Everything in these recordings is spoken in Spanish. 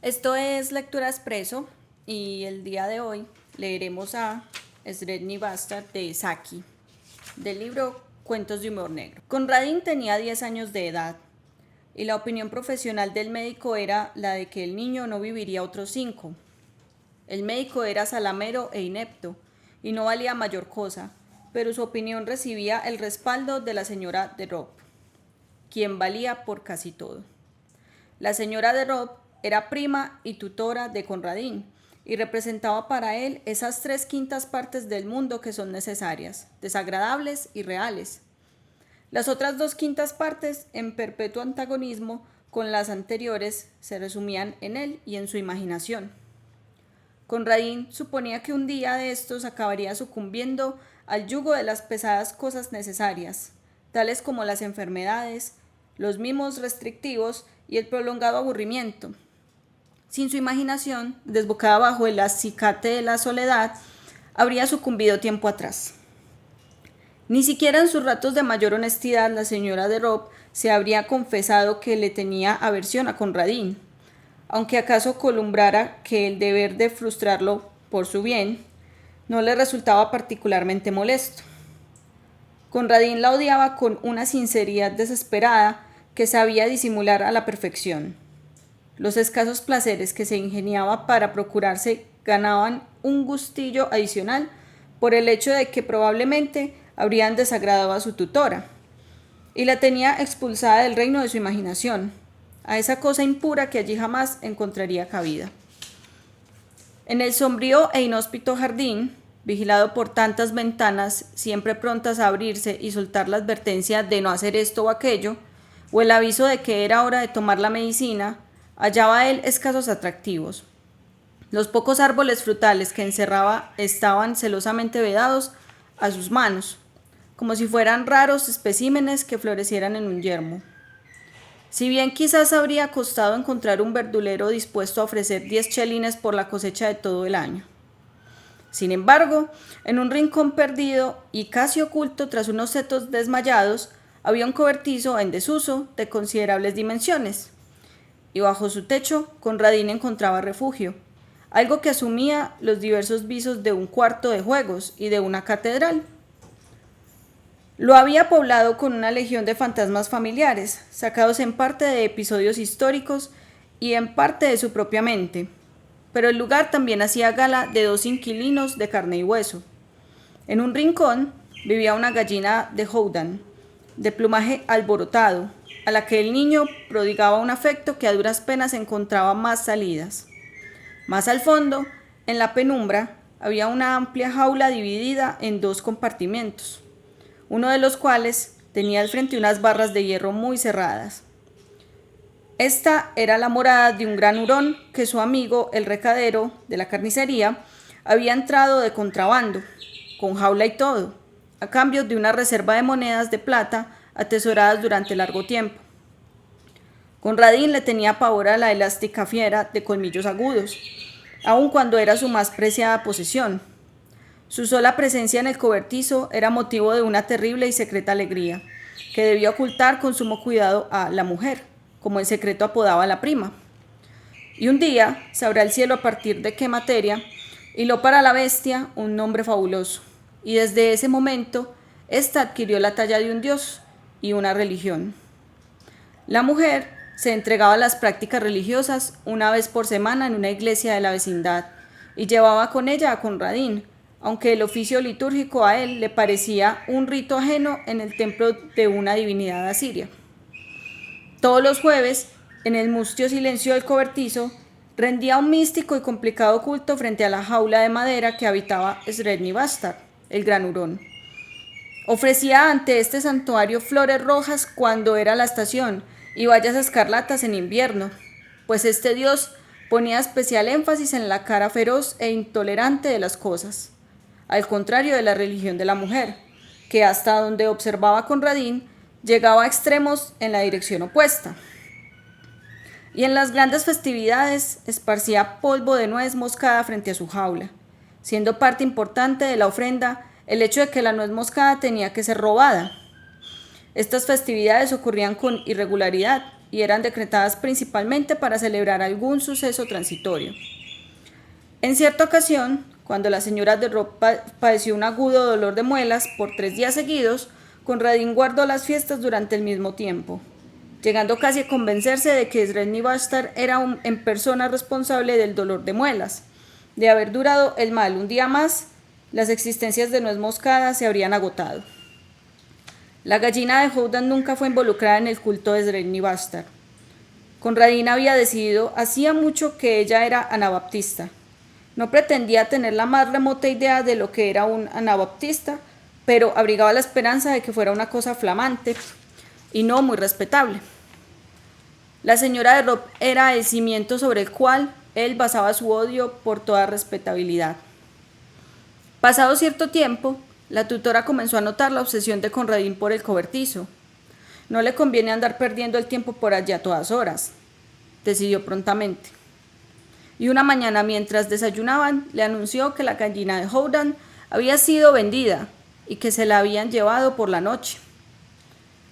Esto es Lectura Expreso y el día de hoy leeremos a Sredni Bastard de Saki, del libro Cuentos de humor negro. Conradin tenía 10 años de edad y la opinión profesional del médico era la de que el niño no viviría otros 5. El médico era salamero e inepto y no valía mayor cosa, pero su opinión recibía el respaldo de la señora de Rob, quien valía por casi todo. La señora de Rob era prima y tutora de Conradin y representaba para él esas 3/5 partes del mundo que son necesarias, desagradables y reales. Las otras 2/5 partes, en perpetuo antagonismo con las anteriores, se resumían en él y en su imaginación. Conradin suponía que un día de estos acabaría sucumbiendo al yugo de las pesadas cosas necesarias, tales como las enfermedades, los mimos restrictivos y el prolongado aburrimiento. Sin su imaginación, desbocada bajo el acicate de la soledad, habría sucumbido tiempo atrás. Ni siquiera en sus ratos de mayor honestidad la señora de Rob se habría confesado que le tenía aversión a Conradin, aunque acaso columbrara que el deber de frustrarlo por su bien no le resultaba particularmente molesto. Conradin la odiaba con una sinceridad desesperada que sabía disimular a la perfección. Los escasos placeres que se ingeniaba para procurarse ganaban un gustillo adicional por el hecho de que probablemente habrían desagradado a su tutora, y la tenía expulsada del reino de su imaginación, a esa cosa impura que allí jamás encontraría cabida. En el sombrío e inhóspito jardín, vigilado por tantas ventanas siempre prontas a abrirse y soltar la advertencia de no hacer esto o aquello, o el aviso de que era hora de tomar la medicina, hallaba él escasos atractivos. Los pocos árboles frutales que encerraba estaban celosamente vedados a sus manos, como si fueran raros especímenes que florecieran en un yermo. Si bien quizás habría costado encontrar un verdulero dispuesto a ofrecer 10 chelines por la cosecha de todo el año. Sin embargo, en un rincón perdido y casi oculto tras unos setos desmayados, había un cobertizo en desuso de considerables dimensiones, y bajo su techo Conradin encontraba refugio, algo que asumía los diversos visos de un cuarto de juegos y de una catedral. Lo había poblado con una legión de fantasmas familiares, sacados en parte de episodios históricos y en parte de su propia mente, pero el lugar también hacía gala de 2 inquilinos de carne y hueso. En un rincón vivía una gallina de Houdan, de plumaje alborotado, a la que el niño prodigaba un afecto que a duras penas encontraba más salidas. Más al fondo, en la penumbra, había una amplia jaula dividida en 2 compartimientos, uno de los cuales tenía al frente unas barras de hierro muy cerradas. Esta era la morada de un gran hurón que su amigo, el recadero de la carnicería, había entrado de contrabando, con jaula y todo, a cambio de una reserva de monedas de plata atesoradas durante largo tiempo. Conradin le tenía pavor a la elástica fiera de colmillos agudos, aun cuando era su más preciada posesión. Su sola presencia en el cobertizo era motivo de una terrible y secreta alegría, que debía ocultar con sumo cuidado a la mujer, como en secreto apodaba a la prima. Y un día, sabrá el cielo a partir de qué materia, hiló para la bestia un nombre fabuloso, y desde ese momento, ésta adquirió la talla de un dios y una religión. La mujer se entregaba a las prácticas religiosas una vez por semana en una iglesia de la vecindad, y llevaba con ella a Conradin, aunque el oficio litúrgico a él le parecía un rito ajeno en el templo de una divinidad asiria. Todos los jueves, en el mustio silencio del cobertizo, rendía un místico y complicado culto frente a la jaula de madera que habitaba Sredni Bastard, el gran hurón. Ofrecía ante este santuario flores rojas cuando era la estación y bayas escarlatas en invierno, pues este dios ponía especial énfasis en la cara feroz e intolerante de las cosas, al contrario de la religión de la mujer, que hasta donde observaba Conradin llegaba a extremos en la dirección opuesta. Y en las grandes festividades esparcía polvo de nuez moscada frente a su jaula, siendo parte importante de la ofrenda el hecho de que la nuez moscada tenía que ser robada. Estas festividades ocurrían con irregularidad, y eran decretadas principalmente para celebrar algún suceso transitorio. En cierta ocasión, cuando la señora de Rob padeció un agudo dolor de muelas por 3 días seguidos, Conradin guardó las fiestas durante el mismo tiempo, llegando casi a convencerse de que Sredni Vashtar era en persona responsable del dolor de muelas. De haber durado el mal un día más, las existencias de nuez moscada se habrían agotado. La gallina de Houdan nunca fue involucrada en el culto de Sredni Vashtar. Conradin había decidido hacía mucho que ella era anabaptista. No pretendía tener la más remota idea de lo que era un anabaptista, pero abrigaba la esperanza de que fuera una cosa flamante y no muy respetable. La señora de Rob era el cimiento sobre el cual él basaba su odio por toda respetabilidad. Pasado cierto tiempo, la tutora comenzó a notar la obsesión de Conradin por el cobertizo. No le conviene andar perdiendo el tiempo por allí a todas horas, decidió prontamente. Y una mañana, mientras desayunaban, le anunció que la gallina de Houdan había sido vendida y que se la habían llevado por la noche.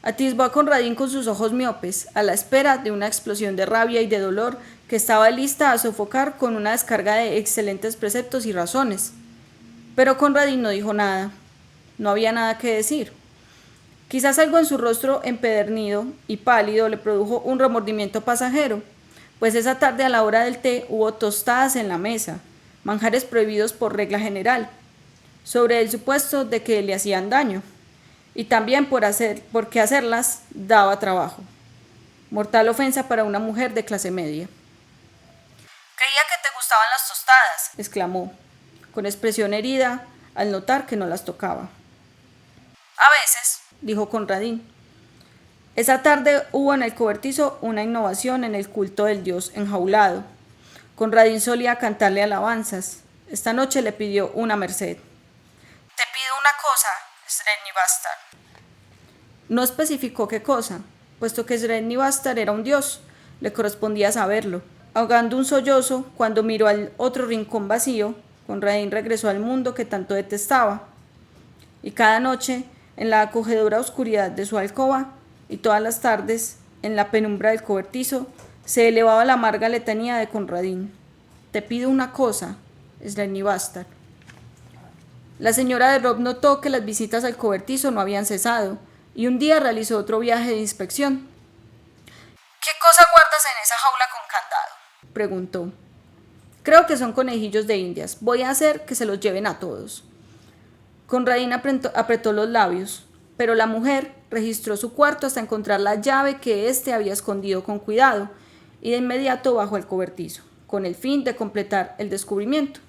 Atisbó a Conradin con sus ojos miopes, a la espera de una explosión de rabia y de dolor que estaba lista a sofocar con una descarga de excelentes preceptos y razones. Pero Conradin no dijo nada. No había nada que decir. Quizás algo en su rostro empedernido y pálido le produjo un remordimiento pasajero, pues esa tarde a la hora del té hubo tostadas en la mesa, manjares prohibidos por regla general, sobre el supuesto de que le hacían daño, y también porque hacerlas daba trabajo. Mortal ofensa para una mujer de clase media. «Creía que te gustaban las tostadas», exclamó, con expresión herida al notar que no las tocaba. «A veces», dijo Conradin. Esa tarde hubo en el cobertizo una innovación en el culto del dios enjaulado. Conradin solía cantarle alabanzas. Esta noche le pidió una merced. «Te pido una cosa, Sredni Vashtar». No especificó qué cosa, puesto que Sredni Vashtar era un dios, le correspondía saberlo. Ahogando un sollozo, cuando miró al otro rincón vacío, Conradin regresó al mundo que tanto detestaba. Y cada noche, en la acogedora oscuridad de su alcoba, y todas las tardes, en la penumbra del cobertizo, se elevaba la amarga letanía de Conradin. «Te pido una cosa, Sredni Vashtar». La señora de Rob notó que las visitas al cobertizo no habían cesado, y un día realizó otro viaje de inspección. «¿Qué cosa guardas en esa jaula con candado?», preguntó. «Creo que son conejillos de indias. Voy a hacer que se los lleven a todos». Conradin apretó los labios, pero la mujer registró su cuarto hasta encontrar la llave que éste había escondido con cuidado, y de inmediato bajó el cobertizo, con el fin de completar el descubrimiento.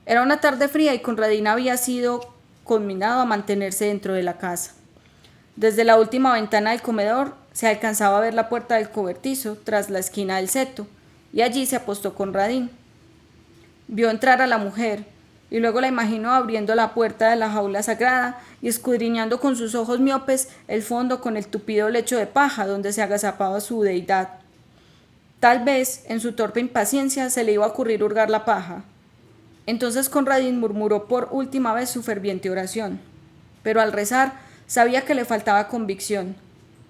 Era una tarde fría y Conradin había sido conminado a mantenerse dentro de la casa. Desde la última ventana del comedor se alcanzaba a ver la puerta del cobertizo tras la esquina del seto, y allí se apostó Conradin. Vio entrar a la mujer, y luego la imaginó abriendo la puerta de la jaula sagrada y escudriñando con sus ojos miopes el fondo con el tupido lecho de paja donde se agazapaba su deidad. Tal vez, en su torpe impaciencia, se le iba a ocurrir hurgar la paja. Entonces Conradin murmuró por última vez su ferviente oración, pero al rezar sabía que le faltaba convicción.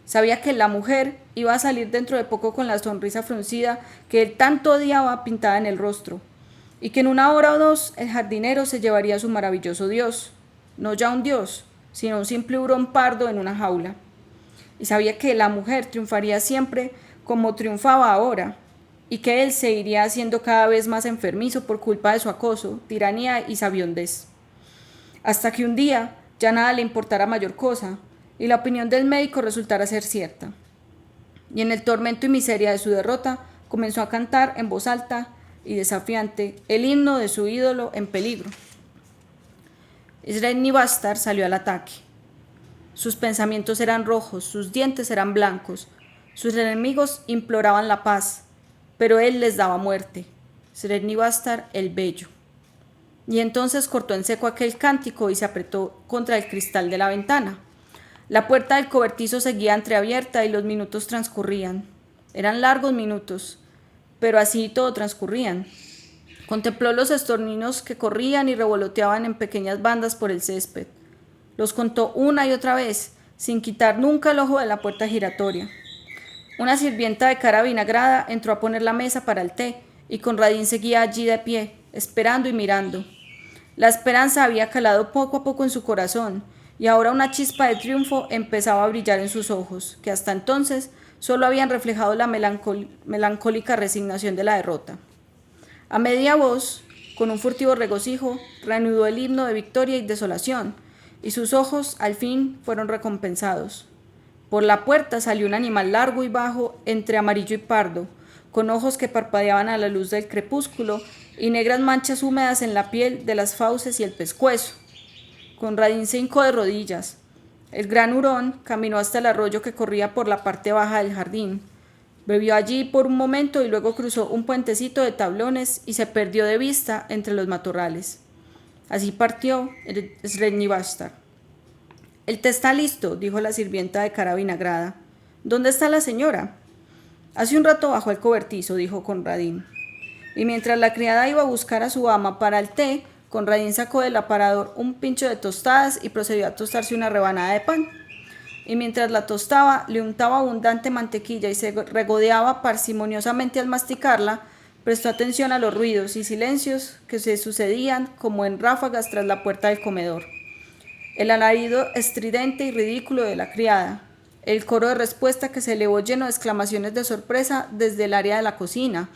Sabía que la mujer iba a salir dentro de poco con la sonrisa fruncida que él tanto odiaba pintada en el rostro, y que en 1 hora o 2 el jardinero se llevaría a su maravilloso dios, no ya un dios, sino un simple hurón pardo en una jaula. Y sabía que la mujer triunfaría siempre como triunfaba ahora, y que él se iría haciendo cada vez más enfermizo por culpa de su acoso, tiranía y sabiondez. Hasta que un día ya nada le importara mayor cosa, y la opinión del médico resultara ser cierta. Y en el tormento y miseria de su derrota, comenzó a cantar en voz alta y desafiante el himno de su ídolo en peligro. Sredni Vashtar salió al ataque. Sus pensamientos eran rojos, sus dientes eran blancos, sus enemigos imploraban la paz, pero él les daba muerte. Sredni Vashtar el bello. Y entonces cortó en seco aquel cántico y se apretó contra el cristal de la ventana. La puerta del cobertizo seguía entreabierta y los minutos transcurrían. Eran largos minutos, pero así todo transcurrían. Contempló los estorninos que corrían y revoloteaban en pequeñas bandas por el césped. Los contó una y otra vez, sin quitar nunca el ojo de la puerta giratoria. Una sirvienta de cara vinagrada entró a poner la mesa para el té y Conradín seguía allí de pie, esperando y mirando. La esperanza había calado poco a poco en su corazón y ahora una chispa de triunfo empezaba a brillar en sus ojos, que hasta entonces solo habían reflejado la melancólica resignación de la derrota. A media voz, con un furtivo regocijo, reanudó el himno de victoria y desolación, y sus ojos, al fin, fueron recompensados. Por la puerta salió un animal largo y bajo, entre amarillo y pardo, con ojos que parpadeaban a la luz del crepúsculo y negras manchas húmedas en la piel de las fauces y el pescuezo. Conradín se hincó de rodillas. El gran hurón caminó hasta el arroyo que corría por la parte baja del jardín. Bebió allí por un momento y luego cruzó un puentecito de tablones y se perdió de vista entre los matorrales. Así partió Sredni Vashtar. «El té está listo», dijo la sirvienta de cara vinagrada. «¿Dónde está la señora?» «Hace un rato bajó el cobertizo», dijo Conradín. Y mientras la criada iba a buscar a su ama para el té, Conradín sacó del aparador un pincho de tostadas y procedió a tostarse una rebanada de pan. Y mientras la tostaba, le untaba abundante mantequilla y se regodeaba parsimoniosamente al masticarla, prestó atención a los ruidos y silencios que se sucedían como en ráfagas tras la puerta del comedor. El alarido estridente y ridículo de la criada, el coro de respuesta que se elevó lleno de exclamaciones de sorpresa desde el área de la cocina,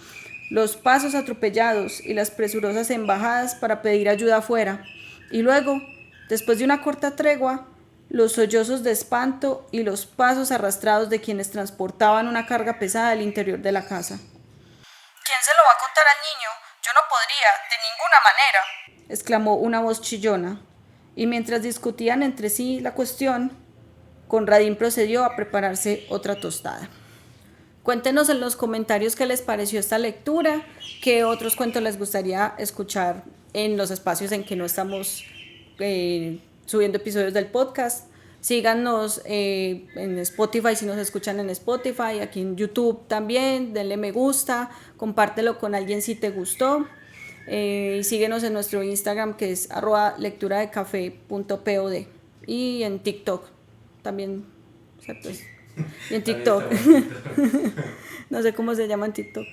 los pasos atropellados y las presurosas embajadas para pedir ayuda afuera, y luego, después de una corta tregua, los sollozos de espanto y los pasos arrastrados de quienes transportaban una carga pesada al interior de la casa. «¿Quién se lo va a contar al niño? Yo no podría, de ninguna manera», exclamó una voz chillona. Y mientras discutían entre sí la cuestión, Conradín procedió a prepararse otra tostada. Cuéntenos en los comentarios qué les pareció esta lectura, qué otros cuentos les gustaría escuchar en los espacios en que no estamos subiendo episodios del podcast. Síganos en Spotify si nos escuchan en Spotify, aquí en YouTube también, denle me gusta, compártelo con alguien si te gustó. Y síguenos en nuestro Instagram que es @lecturadecafé.pod y en TikTok también, o sea, pues, y en TikTok no sé cómo se llama en TikTok,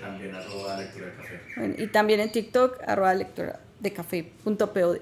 también @lectura de café. bueno, y también en TikTok @lecturadecafé.pod